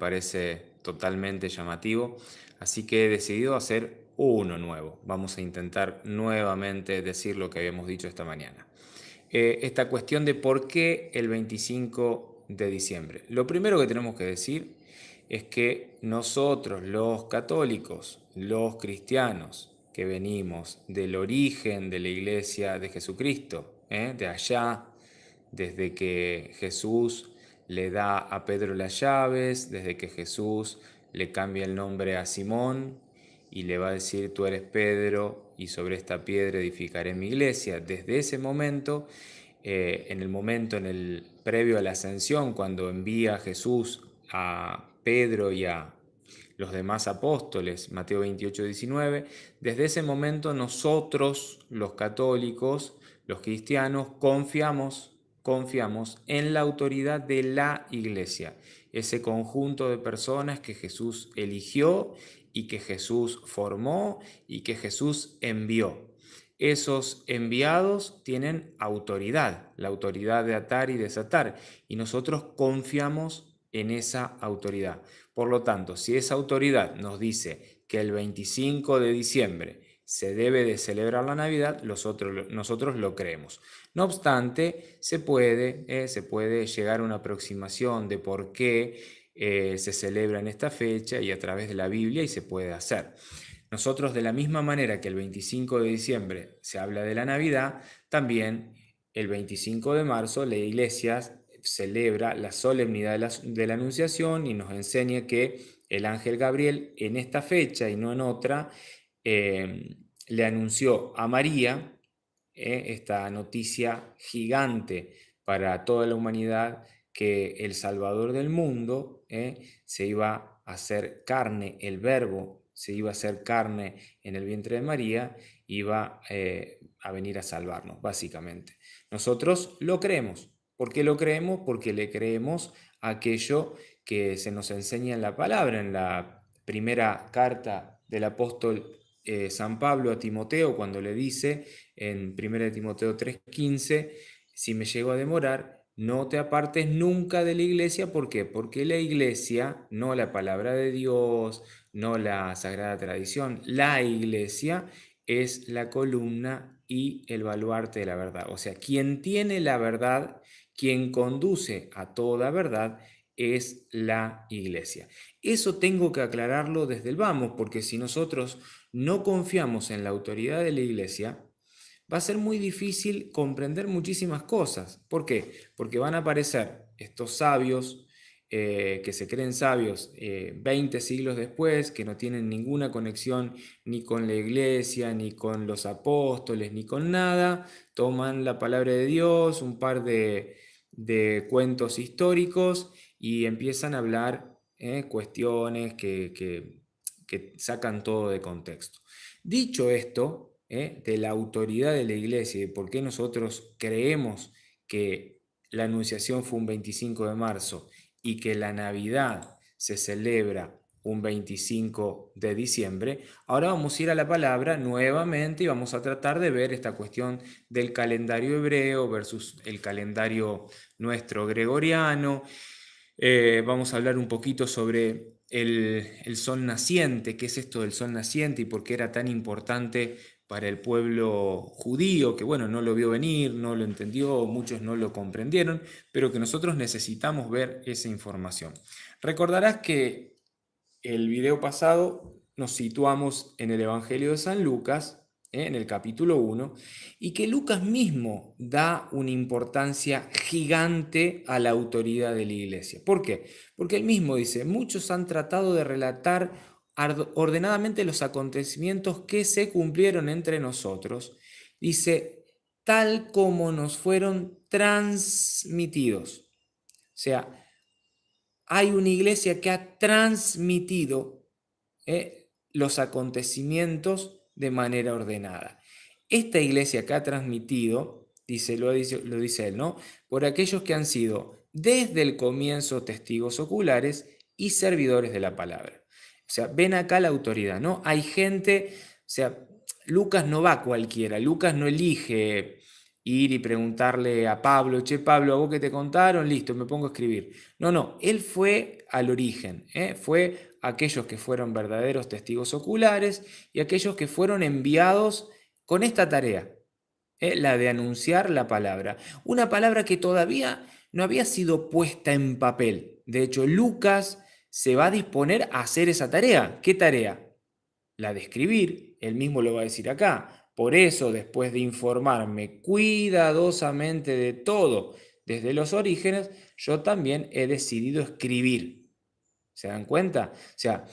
parece totalmente llamativo, así que he decidido hacer uno nuevo. Vamos a intentar nuevamente decir lo que habíamos dicho esta mañana. Esta cuestión de por qué el 25 de diciembre. Lo primero que tenemos que decir es que nosotros, los católicos, los cristianos, que venimos del origen de la iglesia de Jesucristo, de allá, desde que Jesús le da a Pedro las llaves, desde que Jesús le cambia el nombre a Simón y le va a decir: tú eres Pedro y sobre esta piedra edificaré mi iglesia. Desde ese momento, en el momento previo a la ascensión, cuando envía Jesús a Pedro y a los demás apóstoles, Mateo 28, 19, desde ese momento nosotros, los católicos, los cristianos, confiamos en la autoridad de la iglesia, ese conjunto de personas que Jesús eligió y que Jesús formó y que Jesús envió. Esos enviados tienen autoridad, la autoridad de atar y desatar, y nosotros confiamos en esa autoridad. Por lo tanto, si esa autoridad nos dice que el 25 de diciembre se debe de celebrar la Navidad, nosotros lo creemos. No obstante, se puede llegar a una aproximación de por qué se celebra en esta fecha y a través de la Biblia, y se puede hacer. Nosotros, de la misma manera que el 25 de diciembre se habla de la Navidad, también el 25 de marzo la Iglesia celebra la solemnidad de la Anunciación y nos enseña que el ángel Gabriel, en esta fecha y no en otra, le anunció a María esta noticia gigante para toda la humanidad, que el Salvador del mundo se iba a hacer carne, el Verbo se iba a hacer carne en el vientre de María, iba a venir a salvarnos, básicamente. Nosotros lo creemos. ¿Por qué lo creemos? Porque le creemos a aquello que se nos enseña en la palabra, en la primera carta del apóstol San Pablo a Timoteo, cuando le dice en 1 Timoteo 3:15: si me llego a demorar, no te apartes nunca de la iglesia. ¿Por qué? Porque la iglesia, no la palabra de Dios, no la sagrada tradición, la iglesia es la columna y el baluarte de la verdad. O sea, quien tiene la verdad, quien conduce a toda verdad, es la iglesia. Eso tengo que aclararlo desde el vamos, porque si nosotros no confiamos en la autoridad de la iglesia, va a ser muy difícil comprender muchísimas cosas. ¿Por qué? Porque van a aparecer estos sabios que se creen sabios 20 siglos después, que no tienen ninguna conexión ni con la iglesia, ni con los apóstoles, ni con nada. Toman la palabra de Dios, un par de cuentos históricos, y empiezan a hablar cuestiones que sacan todo de contexto. Dicho esto, de la autoridad de la iglesia y de por qué nosotros creemos que la Anunciación fue un 25 de marzo y que la Navidad se celebra un 25 de diciembre, ahora vamos a ir a la palabra nuevamente y vamos a tratar de ver esta cuestión del calendario hebreo versus el calendario nuestro gregoriano. Vamos a hablar un poquito sobre el sol naciente, qué es esto del sol naciente y por qué era tan importante para el pueblo judío, que bueno, no lo vio venir, no lo entendió, muchos no lo comprendieron, pero que nosotros necesitamos ver esa información. Recordarás que el video pasado nos situamos en el Evangelio de San Lucas, en el capítulo 1, y que Lucas mismo da una importancia gigante a la autoridad de la iglesia. ¿Por qué? Porque él mismo dice: muchos han tratado de relatar ordenadamente los acontecimientos que se cumplieron entre nosotros, dice, tal como nos fueron transmitidos. O sea, hay una iglesia que ha transmitido los acontecimientos de manera ordenada. Esta iglesia que ha transmitido, lo dice él, ¿no? Por aquellos que han sido desde el comienzo testigos oculares y servidores de la palabra. O sea, ven acá la autoridad, ¿no? Hay gente, o sea, Lucas no va cualquiera, Lucas no elige ir y preguntarle a Pablo, che Pablo, ¿a vos qué te contaron? Listo, me pongo a escribir. No, él fue al origen, fue aquellos que fueron verdaderos testigos oculares y aquellos que fueron enviados con esta tarea, la de anunciar la palabra. Una palabra que todavía no había sido puesta en papel. De hecho, Lucas se va a disponer a hacer esa tarea. ¿Qué tarea? La de escribir. Él mismo lo va a decir acá. Por eso, después de informarme cuidadosamente de todo desde los orígenes, yo también he decidido escribir. ¿Se dan cuenta? O sea,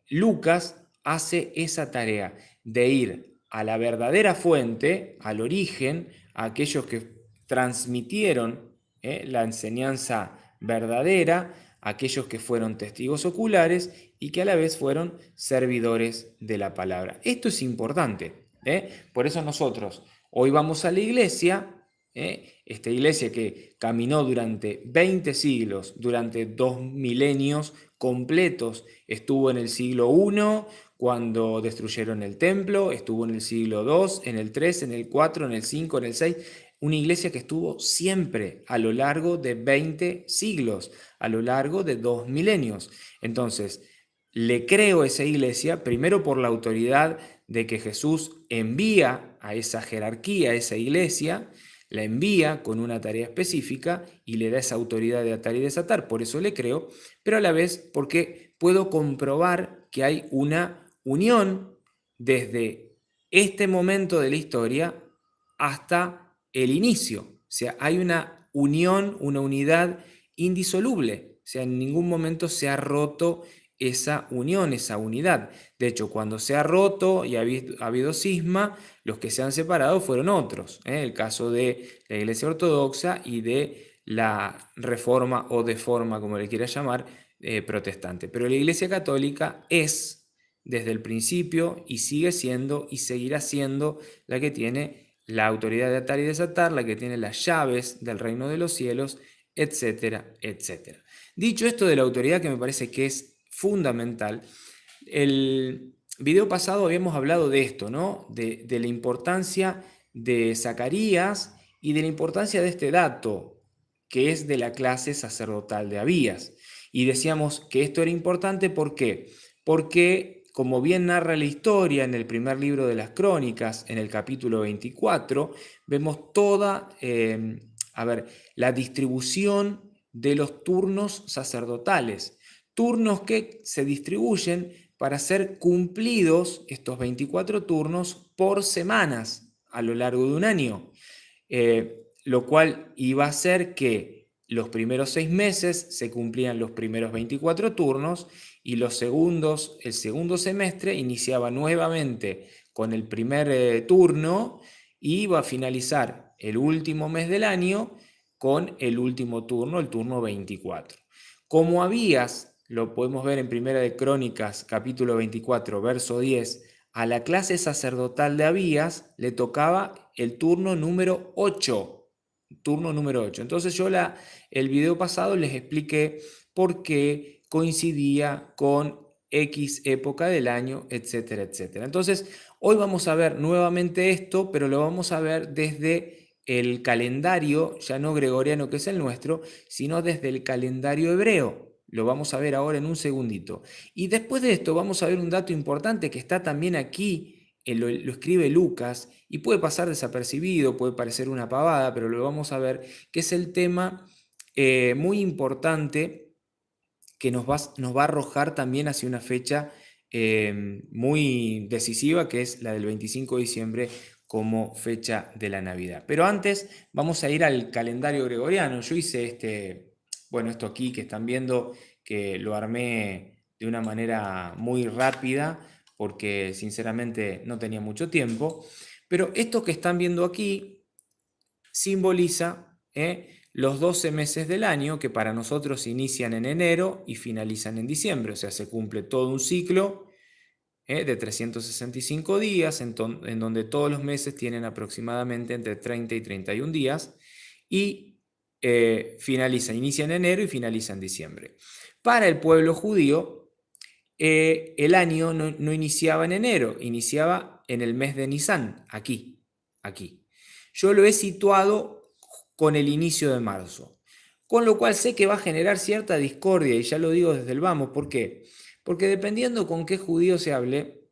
Lucas hace esa tarea de ir a la verdadera fuente, al origen, a aquellos que transmitieron la enseñanza verdadera, aquellos que fueron testigos oculares y que a la vez fueron servidores de la palabra. Esto es importante, por eso nosotros hoy vamos a la iglesia, esta iglesia que caminó durante 20 siglos, durante 2 milenios completos, estuvo en el siglo I cuando destruyeron el templo, estuvo en el siglo II, en el 3, en el 4, en el 5, en el 6, una iglesia que estuvo siempre a lo largo de 20 siglos, a lo largo de 2 milenios. Entonces, le creo a esa iglesia, primero por la autoridad de que Jesús envía a esa jerarquía, a esa iglesia, la envía con una tarea específica y le da esa autoridad de atar y desatar, por eso le creo, pero a la vez porque puedo comprobar que hay una unión desde este momento de la historia hasta el inicio. O sea, hay una unión, una unidad indisoluble. O sea, en ningún momento se ha roto esa unión, esa unidad. De hecho, cuando se ha roto y ha habido cisma, los que se han separado fueron otros. El caso de la Iglesia Ortodoxa y de la Reforma o Deforma, como le quiera llamar, protestante. Pero la Iglesia Católica es, desde el principio, y sigue siendo y seguirá siendo la que tiene la autoridad de atar y desatar, la que tiene las llaves del reino de los cielos, etcétera, etcétera. Dicho esto de la autoridad, que me parece que es fundamental, el video pasado habíamos hablado de esto, ¿no? De la importancia de Zacarías y de la importancia de este dato, que es de la clase sacerdotal de Abías. Y decíamos que esto era importante, ¿por qué? Porque, como bien narra la historia en el primer libro de las Crónicas, en el capítulo 24, vemos toda, la distribución de los turnos sacerdotales. Turnos que se distribuyen para ser cumplidos, estos 24 turnos, por semanas a lo largo de un año. Lo cual iba a hacer que los primeros 6 meses se cumplían los primeros 24 turnos y el segundo semestre iniciaba nuevamente con el primer turno y iba a finalizar el último mes del año con el último turno, el turno 24. Como Abías, lo podemos ver en Primera de Crónicas, capítulo 24, verso 10, a la clase sacerdotal de Abías le tocaba el turno número 8. Turno número 8. Entonces yo el video pasado les expliqué por qué coincidía con X época del año, etcétera, etcétera. Entonces hoy vamos a ver nuevamente esto, pero lo vamos a ver desde el calendario, ya no gregoriano que es el nuestro, sino desde el calendario hebreo. Lo vamos a ver ahora en un segundito. Y después de esto vamos a ver un dato importante que está también aquí, lo escribe Lucas, y puede pasar desapercibido, puede parecer una pavada, pero lo vamos a ver, que es el tema muy importante que nos va a arrojar también hacia una fecha muy decisiva, que es la del 25 de diciembre como fecha de la Navidad. Pero antes vamos a ir al calendario gregoriano. Yo hice esto aquí que están viendo, que lo armé de una manera muy rápida, porque sinceramente no tenía mucho tiempo. Pero esto que están viendo aquí simboliza los 12 meses del año, que para nosotros inician en enero y finalizan en diciembre. O sea, se cumple todo un ciclo de 365 días, en donde todos los meses tienen aproximadamente entre 30 y 31 días, y inicia en enero y finaliza en diciembre. Para el pueblo judío, el año no iniciaba en enero, iniciaba en el mes de Nisan, aquí. aquí. Yo lo he situado con el inicio de marzo, con lo cual sé que va a generar cierta discordia, y ya lo digo desde el vamos. ¿Por qué? Porque dependiendo con qué judío se hable,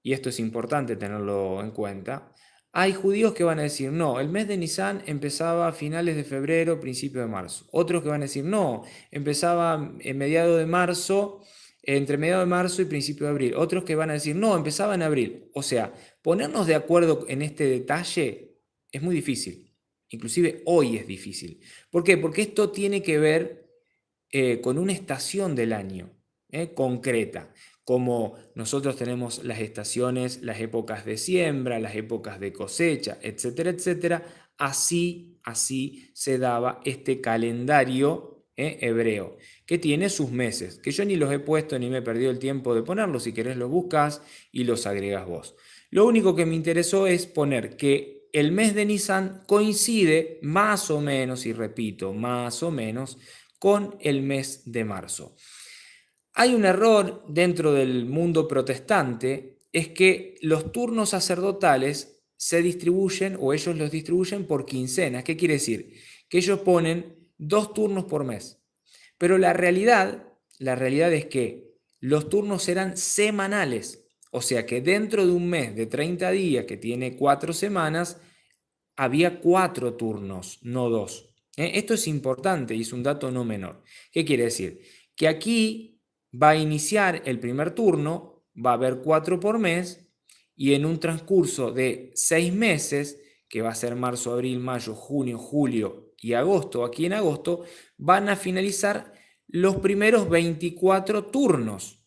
y esto es importante tenerlo en cuenta, hay judíos que van a decir, no, el mes de Nisan empezaba a finales de febrero, principio de marzo. Otros que van a decir, no, empezaba en mediado de marzo, entre mediado de marzo y principio de abril. Otros que van a decir, no, empezaba en abril. O sea, ponernos de acuerdo en este detalle es muy difícil. Inclusive hoy es difícil. ¿Por qué? Porque esto tiene que ver con una estación del año concreta. Como nosotros tenemos las estaciones, las épocas de siembra, las épocas de cosecha, etcétera, etcétera, así se daba este calendario hebreo, que tiene sus meses, que yo ni los he puesto ni me he perdido el tiempo de ponerlos. Si querés los buscas y los agregas vos. Lo único que me interesó es poner que el mes de Nisan coincide más o menos, y repito, más o menos, con el mes de marzo. Hay un error dentro del mundo protestante, es que los turnos sacerdotales se distribuyen, o ellos los distribuyen por quincenas. ¿Qué quiere decir? Que ellos ponen 2 turnos por mes. Pero la realidad es que los turnos eran semanales. O sea que dentro de un mes de 30 días que tiene 4 semanas, había 4 turnos, no 2. Esto es importante y es un dato no menor. ¿Qué quiere decir? Que aquí va a iniciar el primer turno, va a haber 4 por mes, y en un transcurso de 6 meses, que va a ser marzo, abril, mayo, junio, julio y agosto, aquí en agosto, van a finalizar los primeros 24 turnos.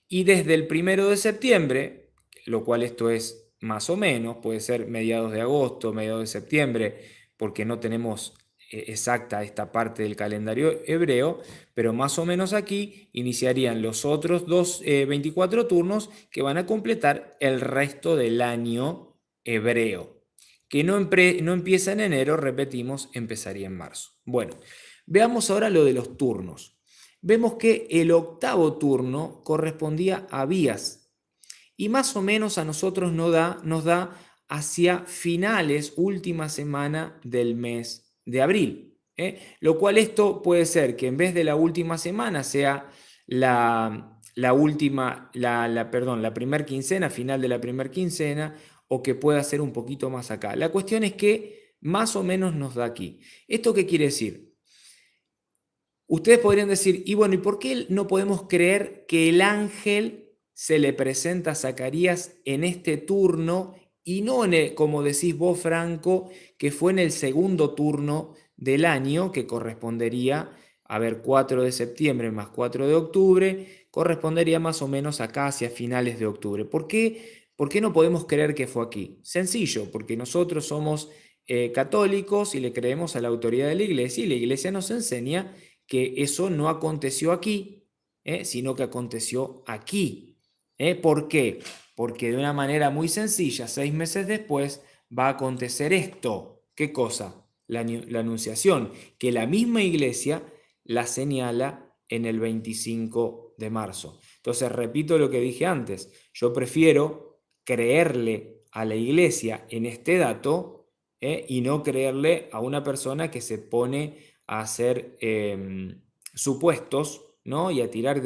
Y desde el 1 de septiembre, lo cual esto es más o menos, puede ser mediados de agosto, mediados de septiembre, porque no tenemos exacta esta parte del calendario hebreo, pero más o menos aquí iniciarían los otros 24 turnos que van a completar el resto del año hebreo, que no empieza en enero, repetimos, empezaría en marzo. Bueno, veamos ahora lo de los turnos. Vemos que el octavo turno correspondía a Abías, y más o menos a nosotros nos da hacia finales, última semana del mes de abril. Lo cual esto puede ser que en vez de la última semana sea la primer quincena, final de la primer quincena, o que pueda ser un poquito más acá. La cuestión es que más o menos nos da aquí. ¿Esto qué quiere decir? Ustedes podrían decir, y bueno, ¿y por qué no podemos creer que el ángel se le presenta a Zacarías en este turno y no como decís vos, Franco, que fue en el segundo turno del año, que correspondería, a ver, 4 de septiembre más 4 de octubre, correspondería más o menos acá hacia finales de octubre? ¿Por qué no podemos creer que fue aquí? Sencillo, porque nosotros somos católicos y le creemos a la autoridad de la iglesia, y la iglesia nos enseña que eso no aconteció aquí, sino que aconteció aquí. ¿Por qué? Porque de una manera muy sencilla, 6 meses después, va a acontecer esto. ¿Qué cosa? La anunciación, que la misma iglesia la señala en el 25 de marzo. Entonces, repito lo que dije antes, yo prefiero creerle a la iglesia en este dato, y no creerle a una persona que se pone a hacer supuestos, ¿no? Y a tirar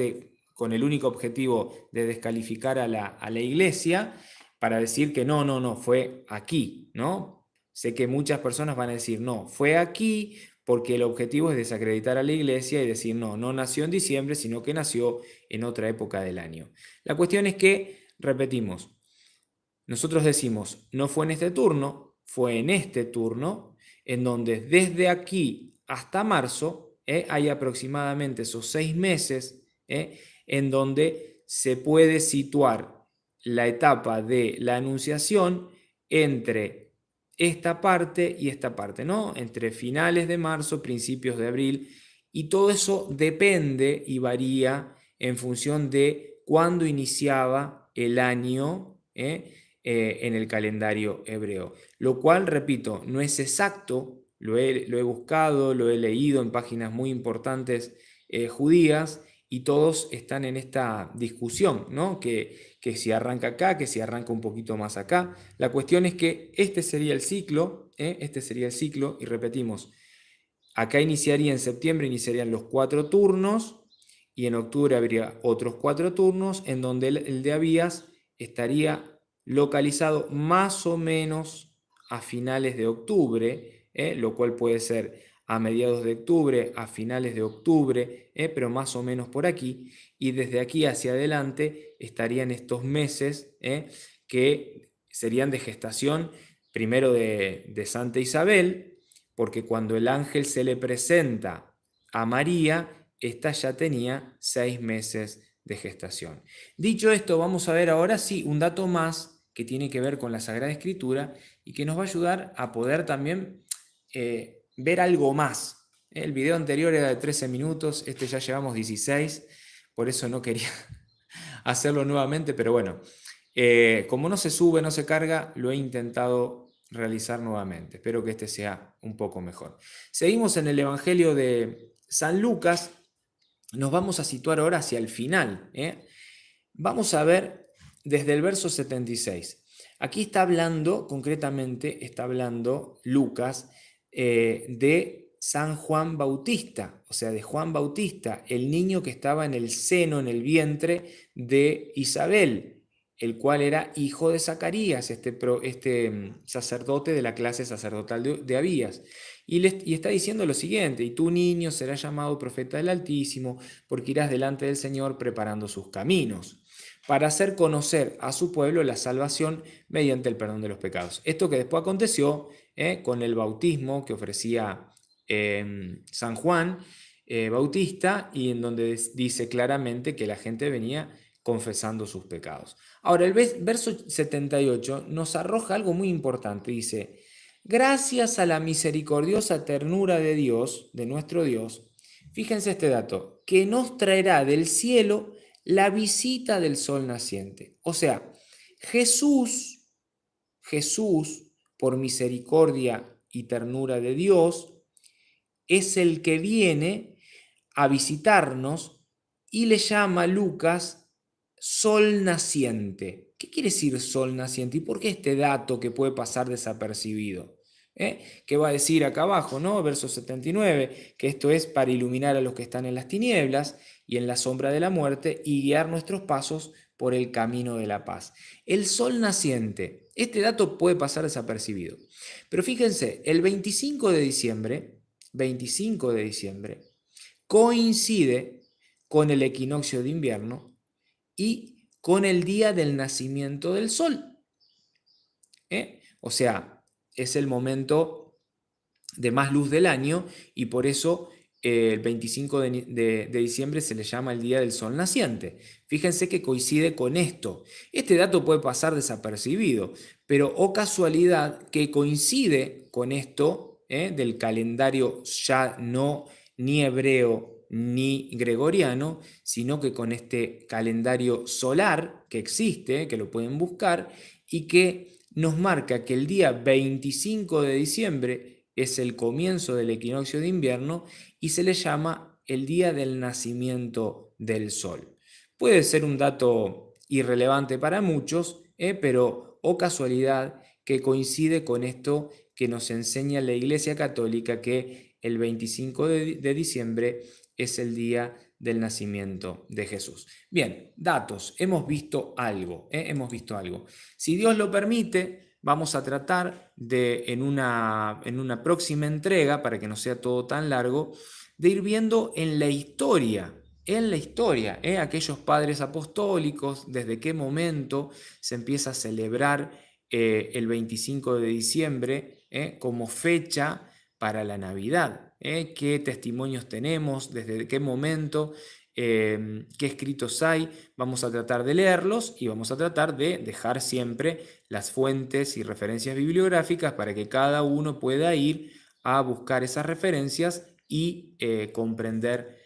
con el único objetivo de descalificar a la iglesia, para decir que no, fue aquí, ¿no? Sé que muchas personas van a decir, no, fue aquí, porque el objetivo es desacreditar a la iglesia y decir, no nació en diciembre, sino que nació en otra época del año. La cuestión es que, repetimos, nosotros decimos, no fue en este turno, fue en este turno, en donde desde aquí hasta marzo hay aproximadamente esos 6 meses en donde se puede situar la etapa de la anunciación entre esta parte y esta parte, ¿no? Entre finales de marzo, principios de abril, y todo eso depende y varía en función de cuándo iniciaba el año en el calendario hebreo. Lo cual, repito, no es exacto, lo he buscado, lo he leído en páginas muy importantes judías, y todos están en esta discusión, ¿no? Que si arranca acá, que si arranca un poquito más acá. La cuestión es que este sería el ciclo, este sería el ciclo, y repetimos, acá iniciaría en septiembre, iniciarían los 4 turnos, y en octubre habría otros 4 turnos, en donde el de Abías estaría localizado más o menos a finales de octubre, lo cual puede ser a mediados de octubre, a finales de octubre, pero más o menos por aquí, y desde aquí hacia adelante estarían estos meses que serían de gestación, primero de Santa Isabel, porque cuando el ángel se le presenta a María, esta ya tenía 6 meses de gestación. Dicho esto, vamos a ver ahora sí un dato más que tiene que ver con la Sagrada Escritura y que nos va a ayudar a poder también ver algo más. El video anterior era de 13 minutos, este ya llevamos 16, por eso no quería hacerlo nuevamente, pero bueno, como no se sube, no se carga, lo he intentado realizar nuevamente. Espero que este sea un poco mejor. Seguimos en el Evangelio de San Lucas. Nos vamos a situar ahora hacia el final. Vamos a ver desde el verso 76. Aquí está hablando, concretamente, está hablando Lucas de San Juan Bautista, o sea, de Juan Bautista, el niño que estaba en el seno, en el vientre de Isabel, el cual era hijo de Zacarías, este sacerdote de la clase sacerdotal de Abías. Y está diciendo lo siguiente: y tu niño será llamado profeta del Altísimo, porque irás delante del Señor preparando sus caminos, para hacer conocer a su pueblo la salvación mediante el perdón de los pecados. Esto que después aconteció con el bautismo que ofrecía San Juan Bautista, y en donde dice claramente que la gente venía confesando sus pecados. Ahora, el verso 78 nos arroja algo muy importante. Dice: gracias a la misericordiosa ternura de Dios, de nuestro Dios, fíjense este dato, que nos traerá del cielo la visita del sol naciente. O sea, Jesús, por misericordia y ternura de Dios, es el que viene a visitarnos y le llama Lucas sol naciente. ¿Qué quiere decir sol naciente? ¿Y por qué este dato que puede pasar desapercibido? ¿Qué va a decir acá abajo, ¿no? Verso 79, que esto es para iluminar a los que están en las tinieblas y en la sombra de la muerte y guiar nuestros pasos por el camino de la paz. El sol naciente, este dato puede pasar desapercibido. Pero fíjense, el 25 de diciembre, coincide con el equinoccio de invierno y con el día del nacimiento del sol. O sea, es el momento de más luz del año, y por eso el 25 de diciembre se le llama el día del sol naciente. Fíjense que coincide con esto. Este dato puede pasar desapercibido, pero casualidad que coincide con esto del calendario ya no ni hebreo ni gregoriano, sino que con este calendario solar que existe, que lo pueden buscar, y que nos marca que el día 25 de diciembre es el comienzo del equinoccio de invierno y se le llama el día del nacimiento del sol. Puede ser un dato irrelevante para muchos, pero casualidad que coincide con esto que nos enseña la Iglesia Católica, que el 25 de diciembre es el día del nacimiento de Jesús. Bien, datos, hemos visto algo. Si Dios lo permite, vamos a tratar de, en una próxima entrega, para que no sea todo tan largo, de ir viendo en la historia, aquellos padres apostólicos, desde qué momento se empieza a celebrar el 25 de diciembre como fecha para la Navidad. ¿Qué testimonios tenemos? ¿Desde qué momento? ¿Qué escritos hay? Vamos a tratar de leerlos y vamos a tratar de dejar siempre las fuentes y referencias bibliográficas para que cada uno pueda ir a buscar esas referencias y comprender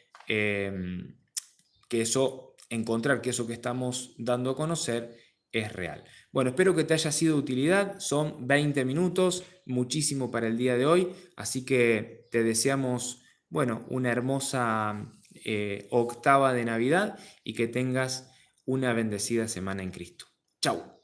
encontrar que eso que estamos dando a conocer es real. Bueno, espero que te haya sido de utilidad. Son 20 minutos, muchísimo para el día de hoy, así que te deseamos, bueno, una hermosa octava de Navidad y que tengas una bendecida semana en Cristo. Chau.